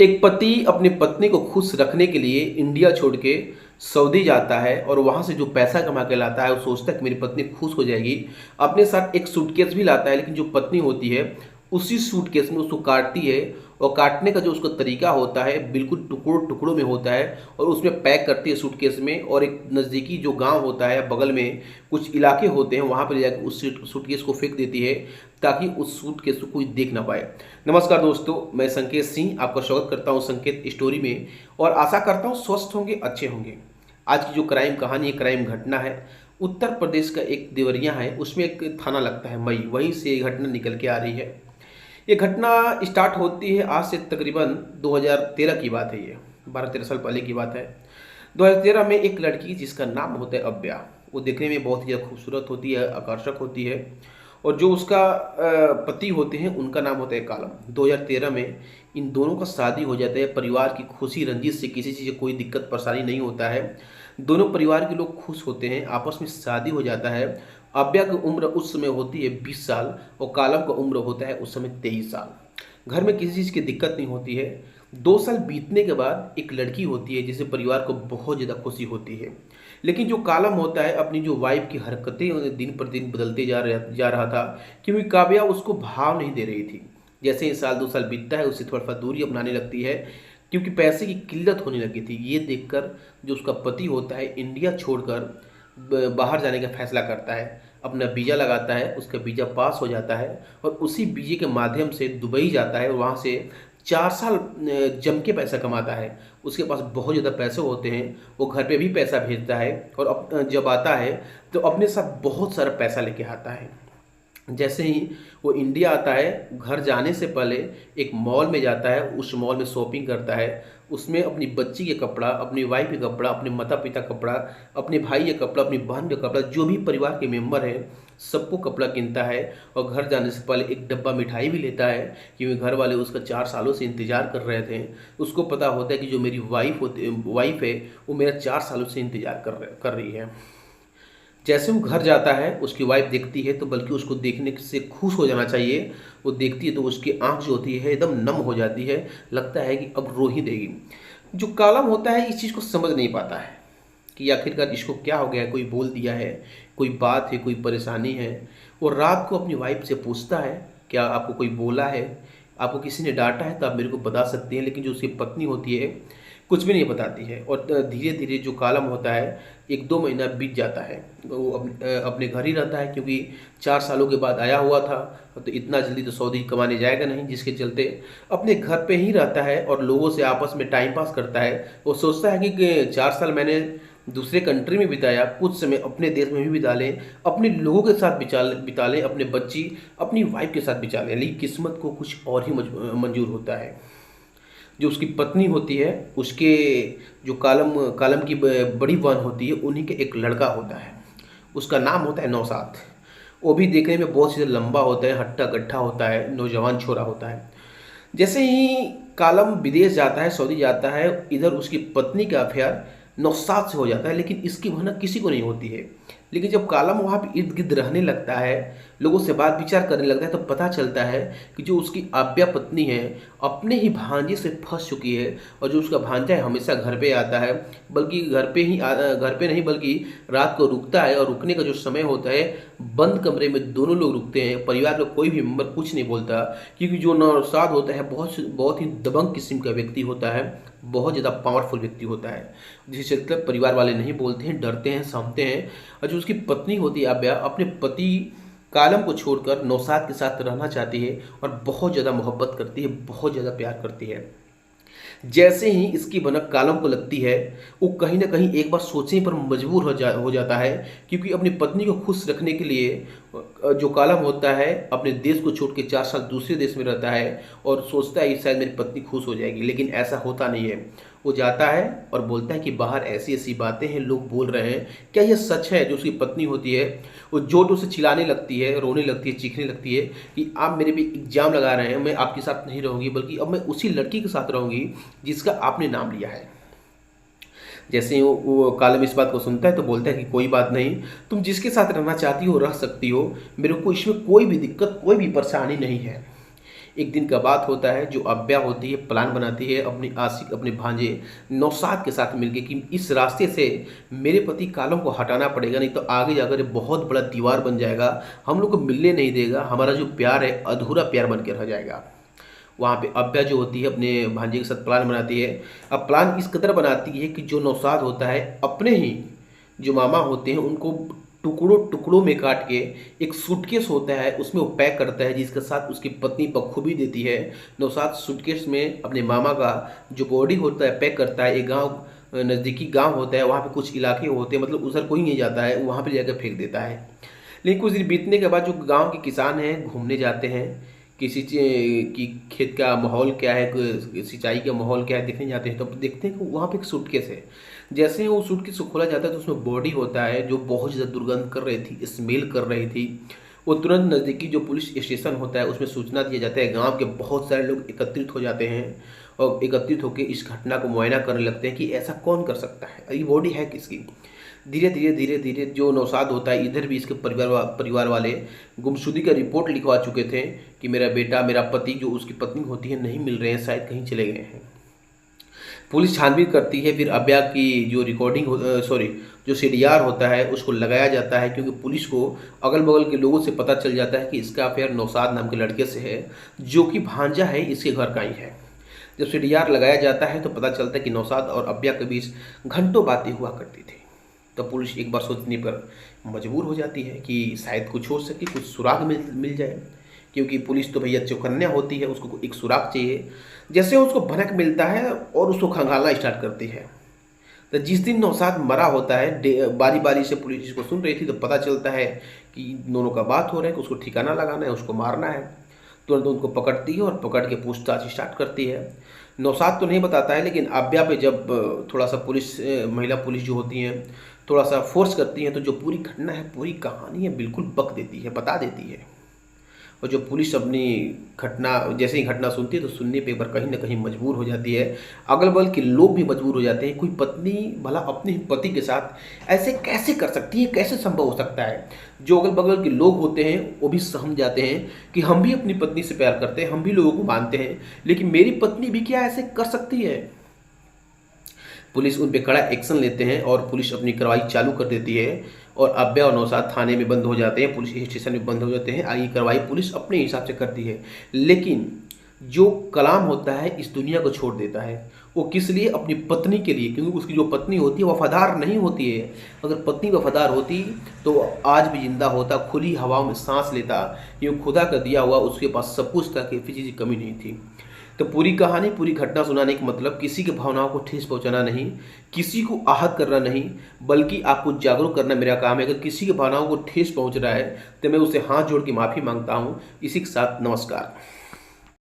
एक पति अपनी पत्नी को खुश रखने के लिए इंडिया छोड़ के सऊदी जाता है और वहाँ से जो पैसा कमा के लाता है वो सोचता है कि मेरी पत्नी खुश हो जाएगी। अपने साथ एक सूटकेस भी लाता है, लेकिन जो पत्नी होती है उसी सूटकेस में उसको काटती है और काटने का जो उसका तरीका होता है बिल्कुल टुकड़ों टुकड़ों में होता है और उसमें पैक करती है सूटकेस में। और एक नज़दीकी जो गांव होता है बगल में कुछ इलाके होते हैं वहाँ पर ले जाकर उस सूटकेस को फेंक देती है ताकि उस सूटकेस को कोई देख ना पाए। नमस्कार दोस्तों, मैं संकेत सिंह आपका स्वागत करता हूँ संकेत स्टोरी में और आशा करता हूँ स्वस्थ होंगे, अच्छे होंगे। आज की जो क्राइम कहानी है, क्राइम घटना है, उत्तर प्रदेश का एक देवरिया है, उसमें एक थाना लगता है मई, वहीं से ये घटना निकल के आ रही है। ये घटना स्टार्ट होती है आज से तकरीबन 2013 की बात है। ये 12-13 साल पहले की बात है। 2013 में एक लड़की जिसका नाम होता है अव्या, वो देखने में बहुत ही ज़्यादा खूबसूरत होती है, आकर्षक होती है। और जो उसका पति होते हैं उनका नाम होता है कालम। 2013 में इन दोनों का शादी हो जाता है। परिवार की खुशी रंजिश से किसी चीज़ की कोई दिक्कत परेशानी नहीं होता है। दोनों परिवार के लोग खुश होते हैं, आपस में शादी हो जाता है। अव्या की उम्र उस समय होती है 20 साल और कालम का उम्र होता है उस समय 23 साल। घर में किसी चीज़ की दिक्कत नहीं होती है। 2 साल बीतने के बाद एक लड़की होती है जिसे परिवार को बहुत ज़्यादा खुशी होती है। लेकिन जो कालम होता है अपनी जो वाइफ की हरकतें दिन पर दिन बदलते जा रहा था, क्योंकि काव्या उसको भाव नहीं दे रही थी। जैसे ही साल 2 साल बीतता है उससे थोड़ा सा दूरी अपनाने लगती है, क्योंकि पैसे की किल्लत होने लगी थी। ये देखकर जो उसका पति होता है इंडिया छोड़कर बाहर जाने का फैसला करता है। अपना वीज़ा लगाता है, उसका वीज़ा पास हो जाता है और उसी वीज़े के माध्यम से दुबई जाता है और वहाँ से 4 साल जम के पैसा कमाता है। उसके पास बहुत ज़्यादा पैसे होते हैं, वो घर पे भी पैसा भेजता है और जब आता है तो अपने साथ बहुत सारा पैसा लेके आता है। जैसे ही वो इंडिया आता है, घर जाने से पहले एक मॉल में जाता है, उस मॉल में शॉपिंग करता है। उसमें अपनी बच्ची के कपड़ा, अपनी वाइफ के कपड़ा, अपने माता पिता का कपड़ा, अपने भाई का कपड़ा, अपनी बहन का कपड़ा, जो भी परिवार के मेंबर हैं सबको कपड़ा किनता है। और घर जाने से पहले एक डब्बा मिठाई भी लेता है, क्योंकि घर वाले उसका 4 सालों से इंतज़ार कर रहे थे। उसको पता होता है कि जो मेरी वाइफ है वो मेरा 4 सालों से इंतज़ार कर रही है। जैसे वो घर जाता है उसकी वाइफ देखती है तो बल्कि उसको देखने से खुश हो जाना चाहिए। वो देखती है तो उसकी आंख जो होती है एकदम नम हो जाती है, लगता है कि अब रो ही देगी। जो कालम होता है इस चीज़ को समझ नहीं पाता है कि आखिरकार इसको क्या हो गया है, कोई बोल दिया है, कोई बात है, कोई परेशानी है। वो रात को अपनी वाइफ से पूछता है, क्या आपको कोई बोला है, आपको किसी ने डांटा है तो आप मेरे को बता सकते हैं। लेकिन जो उसकी पत्नी होती है कुछ भी नहीं बताती है और धीरे धीरे जो कालम होता है 1-2 महीना बीत जाता है। वो अपने घर ही रहता है, क्योंकि 4 सालों के बाद आया हुआ था तो इतना जल्दी तो सऊदी कमाने जाएगा नहीं, जिसके चलते अपने घर पे ही रहता है और लोगों से आपस में टाइम पास करता है। वो सोचता है कि 4 साल मैंने दूसरे कंट्री में बिताया, कुछ समय अपने देश में भी बिता लें, अपने लोगों के साथ बिता लें, अपने बच्ची अपनी वाइफ के साथ बिता लें। लेकिन किस्मत को कुछ और ही मंजूर होता है। जो उसकी पत्नी होती है उसके जो कालम कालम की बड़ी बहन होती है उन्हीं के एक लड़का होता है, उसका नाम होता है नौशाद। वो भी देखने में बहुत ज़्यादा लंबा होता है, हट्टा कट्ठा होता है, नौजवान छोरा होता है। जैसे ही कालम विदेश जाता है, सऊदी जाता है, इधर उसकी पत्नी का अफेयर नौशाद से हो जाता है, लेकिन इसकी भनक किसी को नहीं होती है। लेकिन जब कालम वहाँ पे इर्द गिर्द रहने लगता है, लोगों से बात विचार करने लगता है, तो पता चलता है कि जो उसकी आव्या पत्नी है अपने ही भांजे से फंस चुकी है। और जो उसका भांजा है हमेशा घर पे आता है, बल्कि घर पे नहीं बल्कि रात को रुकता है। और रुकने का जो समय होता है बंद कमरे में दोनों लोग रुकते हैं, परिवार का कोई भी मेंबर कुछ नहीं बोलता, क्योंकि जो नौशाद होता है बहुत ही दबंग किस्म का व्यक्ति होता है, बहुत ज़्यादा पावरफुल व्यक्ति होता है, जिससे चलते परिवार वाले नहीं बोलते हैं, डरते हैं, समझते हैं। और जो उसकी पत्नी होती है आव्या अपने पति कालम को छोड़कर नौशाद के साथ रहना चाहती है और बहुत ज़्यादा मोहब्बत करती है, बहुत ज़्यादा प्यार करती है। जैसे ही इसकी भनक कालम को लगती है, वो कहीं ना कहीं एक बार सोचने पर मजबूर हो जाता है, क्योंकि अपनी पत्नी को खुश रखने के लिए जो कालम होता है अपने देश को छोड़ के 4 साल दूसरे देश में रहता है और सोचता है कि शायद मेरी पत्नी खुश हो जाएगी। लेकिन ऐसा होता नहीं है। वो जाता है और बोलता है कि बाहर ऐसी ऐसी बातें हैं, लोग बोल रहे हैं, क्या ये सच है? जो उसकी पत्नी होती है वो जोर जोर से चिल्लाने लगती है, रोने लगती है, चीखने लगती है कि आप मेरे पे इल्ज़ाम लगा रहे हैं, मैं आपके साथ नहीं रहूँगी, बल्कि अब मैं उसी लड़की के साथ रहूँगी जिसका आपने नाम लिया है। जैसे ही वो कालम इस बात को सुनता है तो बोलता है कि कोई बात नहीं, तुम जिसके साथ रहना चाहती हो रह सकती हो, मेरे को इसमें कोई भी दिक्कत, कोई भी परेशानी नहीं है। एक दिन का बात होता है, जो अव्या होती है प्लान बनाती है अपनी आशिक अपने भांजे नौशाद के साथ मिलके कि इस रास्ते से मेरे पति कालों को हटाना पड़ेगा, नहीं तो आगे जाकर ये बहुत बड़ा दीवार बन जाएगा, हम लोग को मिलने नहीं देगा, हमारा जो प्यार है अधूरा प्यार बन के रह जाएगा। वहाँ पे अव्या जो होती है अपने भांजे के साथ प्लान बनाती है। अब प्लान इस कदर बनाती है कि जो नौशाद होता है अपने ही जो मामा होते हैं उनको टुकड़ों टुकड़ों में काट के एक सूटकेस होता है उसमें वो पैक करता है, जिसके साथ उसकी पत्नी बखूबी देती है। नौशाद सूटकेस में अपने मामा का जो बॉडी होता है पैक करता है। एक गांव नज़दीकी गांव होता है, वहाँ पे कुछ इलाके होते हैं, मतलब उधर कोई नहीं जाता है, वहाँ पे जाकर फेंक देता है। लेकिन कुछ दिन बीतने के बाद जो गांव के किसान हैं घूमने जाते हैं, किसी की खेत का माहौल क्या है, सिंचाई का माहौल क्या है देखने जाते हैं, तब देखते हैं कि वहाँ पे एक सूटकेस है। जैसे ही वो सूटकेस को खोला जाता है तो उसमें बॉडी होता है जो बहुत ज़्यादा दुर्गंध कर रही थी, स्मेल कर रही थी। वो तुरंत नज़दीकी जो पुलिस स्टेशन होता है उसमें सूचना दिया जाता है। गांव के बहुत सारे लोग एकत्रित हो जाते हैं और एकत्रित होकर इस घटना को मुआयना करने लगते हैं कि ऐसा कौन कर सकता है, ये बॉडी है किसकी। धीरे धीरे जो नौशाद होता है, इधर भी इसके परिवार वाले गुमशुदगी का रिपोर्ट लिखवा चुके थे कि मेरा बेटा, मेरा पति जो उसकी पत्नी होती है नहीं मिल रहे हैं, शायद कहीं चले गए हैं। पुलिस छानबीन करती है, फिर अव्या की जो जो सीडीआर होता है उसको लगाया जाता है, क्योंकि पुलिस को अगल बगल के लोगों से पता चल जाता है कि इसका अफेयर नौशाद नाम के लड़के से है, जो कि भांजा है इसके घर का ही है। जब सीडीआर लगाया जाता है तो पता चलता है कि नौशाद और अव्या के बीच घंटों बातें हुआ करती थी। तो पुलिस एक बार सोचने पर मजबूर हो जाती है कि शायद कुछ हो सके, कुछ सुराग मिल जाए, क्योंकि पुलिस तो भैया चौकन्या होती है, उसको एक सुराग चाहिए। जैसे उसको भनक मिलता है और उसको खंगालना स्टार्ट करती है। तो जिस दिन नौशाद मरा होता है, बारी बारी से पुलिस इसको सुन रही थी, तो पता चलता है कि दोनों का बात हो रहा है कि उसको ठिकाना लगाना है, उसको मारना है। तुरंत उनको पकड़ती है और पकड़ के पूछताछ स्टार्ट करती है। नौशाद तो नहीं बताता है, लेकिन अव्या पे जब थोड़ा सा महिला पुलिस जो होती हैं थोड़ा सा फोर्स करती हैं, तो जो पूरी घटना है, पूरी कहानी है, बिल्कुल बक देती है, बता देती है। और जो पुलिस अपनी घटना जैसे ही घटना सुनती है तो सुनने पे एक बार कहीं ना कहीं मजबूर हो जाती है। अगल बगल के लोग भी मजबूर हो जाते हैं। कोई पत्नी भला अपने ही पति के साथ ऐसे कैसे कर सकती है, कैसे संभव हो सकता है। जो अगल बगल के लोग होते हैं वो भी समझ जाते हैं कि हम भी अपनी पत्नी से प्यार करते हैं, हम भी लोगों को मानते हैं, लेकिन मेरी पत्नी भी क्या ऐसे कर सकती है। पुलिस उन पे कड़ा एक्शन लेते हैं और पुलिस अपनी कार्रवाई चालू कर देती है और अव्या और नौशाद थाने में बंद हो जाते हैं, पुलिस स्टेशन में बंद हो जाते हैं। आगे कार्रवाई पुलिस अपने हिसाब से करती है। लेकिन जो कलाम होता है इस दुनिया को छोड़ देता है। वो किस लिए? अपनी पत्नी के लिए, क्योंकि उसकी जो पत्नी होती है वफादार नहीं होती है। अगर पत्नी वफादार होती तो आज भी जिंदा होता, खुली हवाओं में सांस लेता, क्योंकि खुदा का दिया हुआ उसके पास सब कुछ था, किसी चीज़ की कमी नहीं थी। तो पूरी कहानी, पूरी घटना सुनाने का मतलब किसी की भावनाओं को ठेस पहुंचाना नहीं, किसी को आहत करना नहीं, बल्कि आपको जागरूक करना मेरा काम है। अगर किसी की भावनाओं को ठेस पहुंच रहा है तो मैं उसे हाथ जोड़ के माफ़ी मांगता हूं। इसी के साथ नमस्कार।